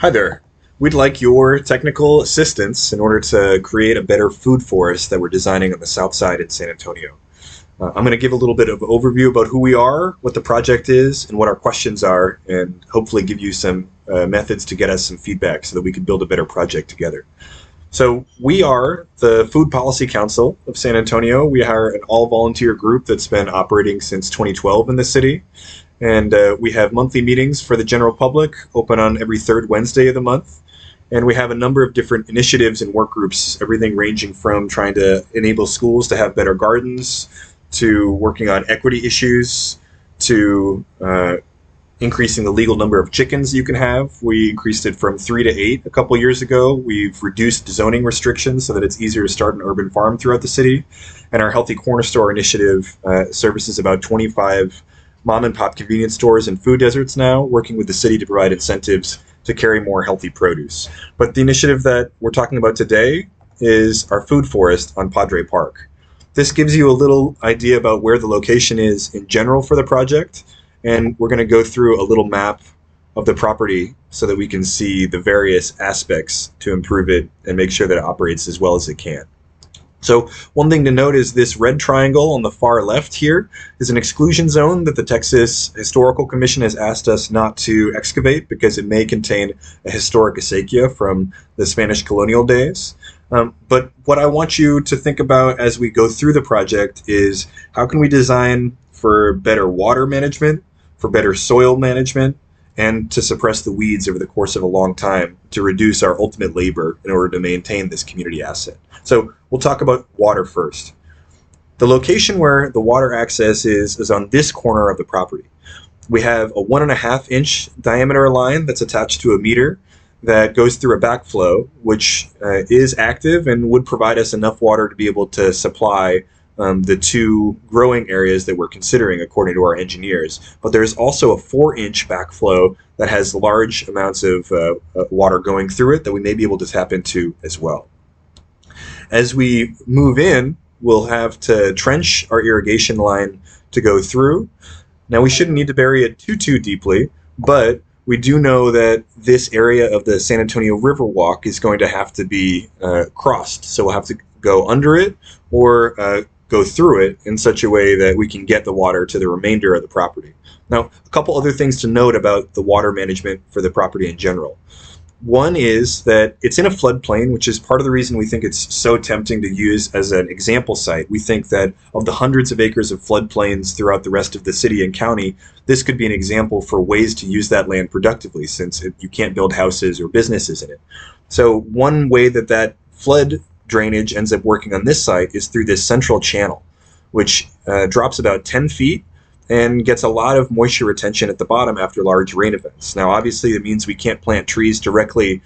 Hi there. We'd like your technical assistance in order to create a better food forest that we're designing on the south side in San Antonio. I'm going to give a little bit of overview about who we are, what the project is, and what our questions are, and hopefully give you some methods to get us some feedback so that we can build a better project together. So we are the Food Policy Council of San Antonio. We are an all-volunteer group that's been operating since 2012 in the city. And we have monthly meetings for the general public, open on every third Wednesday of the month. And we have a number of different initiatives and work groups, everything ranging from trying to enable schools to have better gardens, to working on equity issues, to increasing the legal number of chickens you can have. We increased it from 3 to 8 a couple years ago. We've reduced zoning restrictions so that it's easier to start an urban farm throughout the city. And our Healthy Corner Store initiative services about 25 mom and pop convenience stores and food deserts now, working with the city to provide incentives to carry more healthy produce. But the initiative that we're talking about today is our food forest on Padre Park. This gives you a little idea about where the location is in general for the project, and we're going to go through a little map of the property so that we can see the various aspects to improve it and make sure that it operates as well as it can. So one thing to note is this red triangle on the far left here is an exclusion zone that the Texas Historical Commission has asked us not to excavate because it may contain a historic acequia from the Spanish colonial days. But what I want you to think about as we go through the project is how can we design for better water management, for better soil management, and to suppress the weeds over the course of a long time to reduce our ultimate labor in order to maintain this community asset. So we'll talk about water first. The location where the water access is on this corner of the property. We have a 1.5-inch diameter line that's attached to a meter that goes through a backflow, which is active and would provide us enough water to be able to supply the two growing areas that we're considering according to our engineers. But there's also a 4-inch backflow that has large amounts of water going through it that we may be able to tap into as well. As we move in, we'll have to trench our irrigation line to go through. Now we shouldn't need to bury it too deeply, but we do know that this area of the San Antonio River Walk is going to have to be crossed. So we'll have to go under it or go through it in such a way that we can get the water to the remainder of the property. Now, a couple other things to note about the water management for the property in general. One is that it's in a floodplain, which is part of the reason we think it's so tempting to use as an example site. We think that of the hundreds of acres of floodplains throughout the rest of the city and county, this could be an example for ways to use that land productively, since you can't build houses or businesses in it. So one way that flood drainage ends up working on this site is through this central channel, which drops about 10 feet and gets a lot of moisture retention at the bottom after large rain events. Now, obviously, it means we can't plant trees directly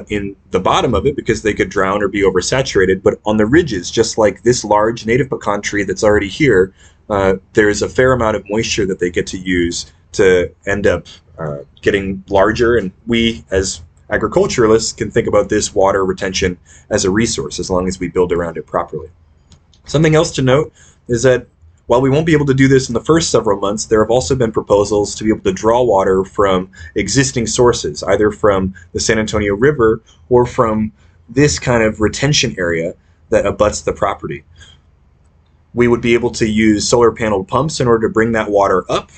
in the bottom of it because they could drown or be oversaturated, but on the ridges, just like this large native pecan tree that's already here, there's a fair amount of moisture that they get to use to end up getting larger, and we, as agriculturalists, can think about this water retention as a resource as long as we build around it properly. Something else to note is that while we won't be able to do this in the first several months, there have also been proposals to be able to draw water from existing sources, either from the San Antonio River or from this kind of retention area that abuts the property. We would be able to use solar panel pumps in order to bring that water up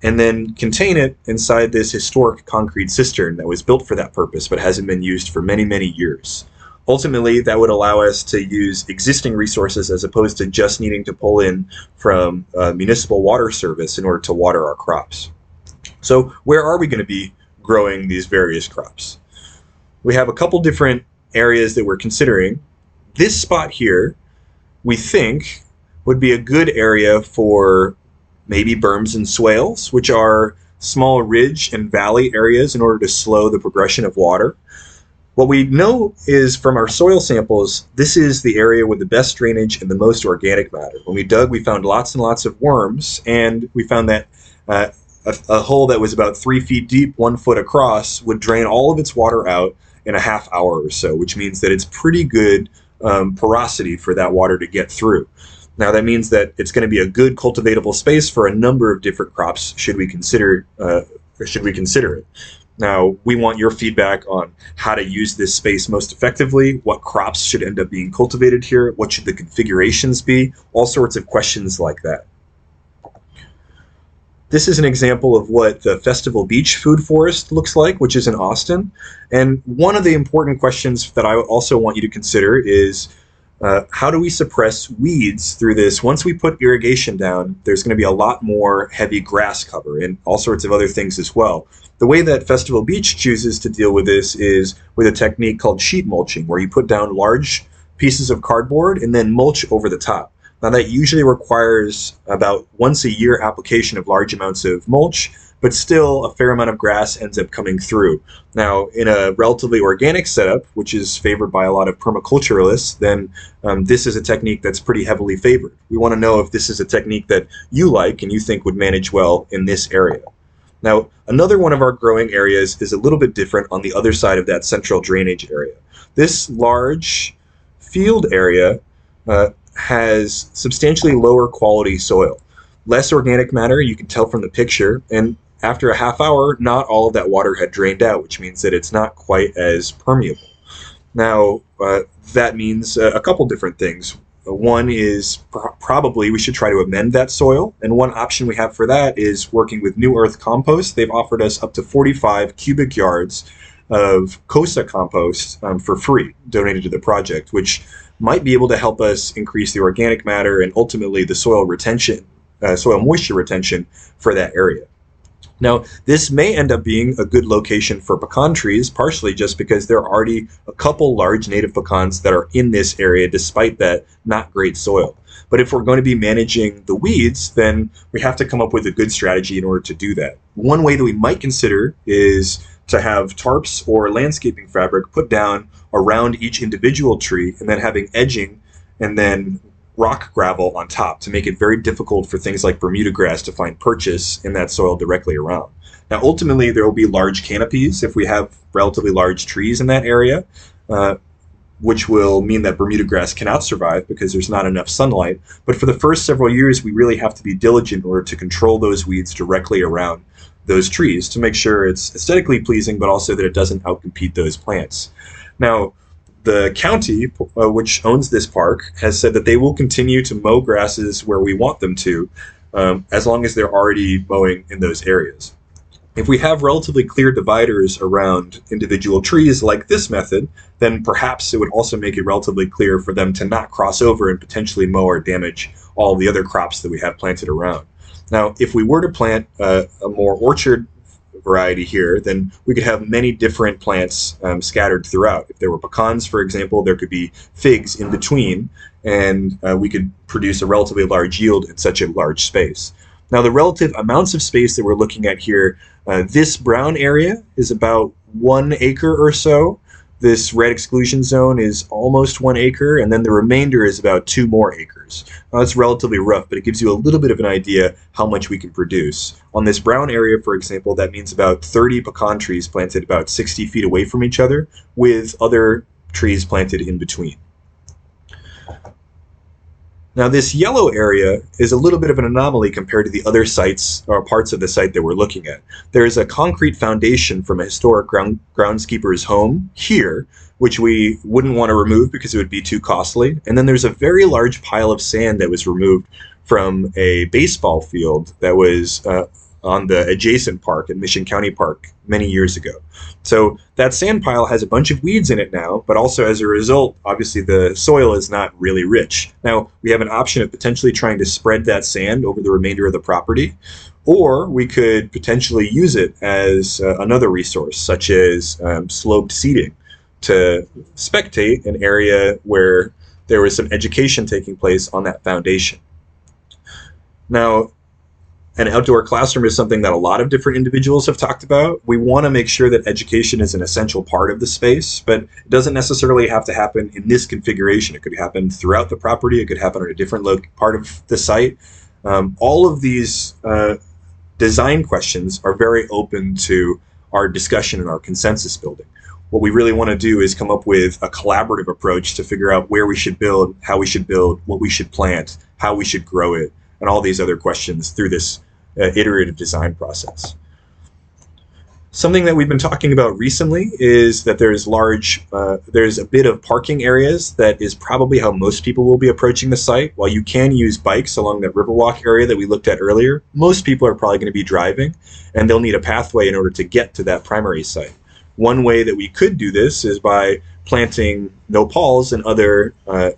and then contain it inside this historic concrete cistern that was built for that purpose but hasn't been used for many years. Ultimately, that would allow us to use existing resources as opposed to just needing to pull in from municipal water service in order to water our crops. So where are we going to be growing these various crops? We have a couple different areas that we're considering. This spot here, we think, would be a good area for maybe berms and swales, which are small ridge and valley areas in order to slow the progression of water. What we know is from our soil samples, this is the area with the best drainage and the most organic matter. When we dug, we found lots and lots of worms, and we found that a hole that was about 3 feet deep, 1 foot across, would drain all of its water out in a half hour or so, which means that it's pretty good porosity for that water to get through. Now that means that it's going to be a good cultivatable space for a number of different crops should we consider it. Now, we want your feedback on how to use this space most effectively, what crops should end up being cultivated here, what should the configurations be, all sorts of questions like that. This is an example of what the Festival Beach Food Forest looks like, which is in Austin. And one of the important questions that I also want you to consider is how do we suppress weeds through this? Once we put irrigation down, there's going to be a lot more heavy grass cover and all sorts of other things as well. The way that Festival Beach chooses to deal with this is with a technique called sheet mulching, where you put down large pieces of cardboard and then mulch over the top. Now, that usually requires about once a year application of large amounts of mulch, but still a fair amount of grass ends up coming through. Now, in a relatively organic setup, which is favored by a lot of permaculturalists, then this is a technique that's pretty heavily favored. We want to know if this is a technique that you like and you think would manage well in this area. Now, another one of our growing areas is a little bit different on the other side of that central drainage area. This large field area has substantially lower quality soil. Less organic matter, you can tell from the picture, and after a half hour, not all of that water had drained out, which means that it's not quite as permeable. Now, that means a couple different things. One is probably we should try to amend that soil, and one option we have for that is working with New Earth Compost. They've offered us up to 45 cubic yards of Cosa compost for free, donated to the project, which might be able to help us increase the organic matter and ultimately the soil retention, soil moisture retention for that area. Now, this may end up being a good location for pecan trees, partially just because there are already a couple large native pecans that are in this area despite that not great soil. But if we're going to be managing the weeds, then we have to come up with a good strategy in order to do that. One way that we might consider is to have tarps or landscaping fabric put down around each individual tree and then having edging and then rock gravel on top to make it very difficult for things like Bermuda grass to find purchase in that soil directly around. Now, ultimately, there will be large canopies if we have relatively large trees in that area, which will mean that Bermuda grass cannot survive because there's not enough sunlight. But for the first several years, we really have to be diligent in order to control those weeds directly around those trees to make sure it's aesthetically pleasing, but also that it doesn't outcompete those plants. Now, the county, which owns this park, has said that they will continue to mow grasses where we want them to, as long as they're already mowing in those areas. If we have relatively clear dividers around individual trees like this method, then perhaps it would also make it relatively clear for them to not cross over and potentially mow or damage all the other crops that we have planted around. Now, if we were to plant a more orchard variety here, then we could have many different plants scattered throughout. If there were pecans, for example, there could be figs in between, and we could produce a relatively large yield in such a large space. Now, the relative amounts of space that we're looking at here, this brown area is about 1 acre or so. This red exclusion zone is almost 1 acre, and then the remainder is about 2 more acres. Now, that's relatively rough, but it gives you a little bit of an idea how much we can produce. On this brown area, for example, that means about 30 pecan trees planted about 60 feet away from each other, with other trees planted in between. Now, this yellow area is a little bit of an anomaly compared to the other sites or parts of the site that we're looking at. There is a concrete foundation from a historic groundskeeper's home here, which we wouldn't want to remove because it would be too costly. And then there's a very large pile of sand that was removed from a baseball field that was on the adjacent park at Mission County Park many years ago. So that sand pile has a bunch of weeds in it now, but also as a result, obviously the soil is not really rich. Now, we have an option of potentially trying to spread that sand over the remainder of the property, or we could potentially use it as another resource, such as sloped seating, to spectate an area where there was some education taking place on that foundation. Now, an outdoor classroom is something that a lot of different individuals have talked about. We want to make sure that education is an essential part of the space, but it doesn't necessarily have to happen in this configuration. It could happen throughout the property. It could happen on a different part of the site. All of these design questions are very open to our discussion and our consensus building. What we really want to do is come up with a collaborative approach to figure out where we should build, how we should build, what we should plant, how we should grow it, and all these other questions through this iterative design process. Something that we've been talking about recently is that there's a bit of parking areas that is probably how most people will be approaching the site. While you can use bikes along that Riverwalk area that we looked at earlier, most people are probably going to be driving, and they'll need a pathway in order to get to that primary site. One way that we could do this is by planting nopals and other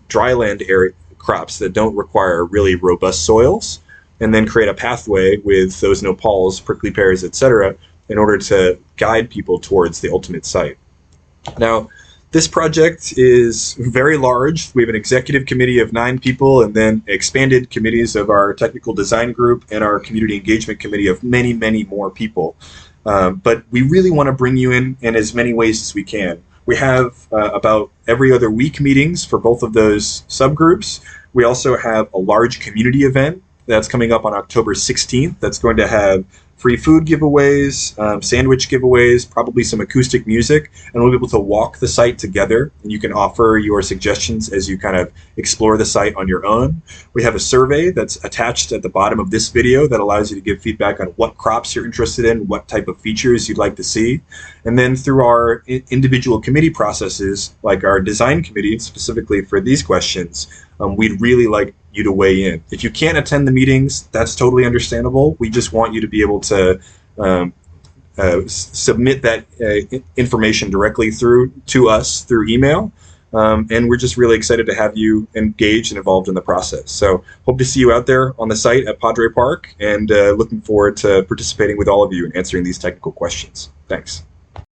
dryland area crops that don't require really robust soils, and then create a pathway with those nopals, prickly pears, etc., in order to guide people towards the ultimate site. Now, this project is very large. We have an executive committee of 9 people, and then expanded committees of our technical design group and our community engagement committee of many, many more people. But we really want to bring you in as many ways as we can. We have about every other week meetings for both of those subgroups. We also have a large community event that's coming up on October 16th. That's going to have free food giveaways, sandwich giveaways, probably some acoustic music, and we'll be able to walk the site together, and you can offer your suggestions as you kind of explore the site on your own. We have a survey that's attached at the bottom of this video that allows you to give feedback on what crops you're interested in, what type of features you'd like to see. And then through our individual committee processes, like our design committee, specifically for these questions, we'd really like you to weigh in. If you can't attend the meetings, that's totally understandable. We just want you to be able to submit that information directly to us through email. And we're just really excited to have you engaged and involved in the process. So hope to see you out there on the site at Padre Park, and looking forward to participating with all of you and answering these technical questions. Thanks.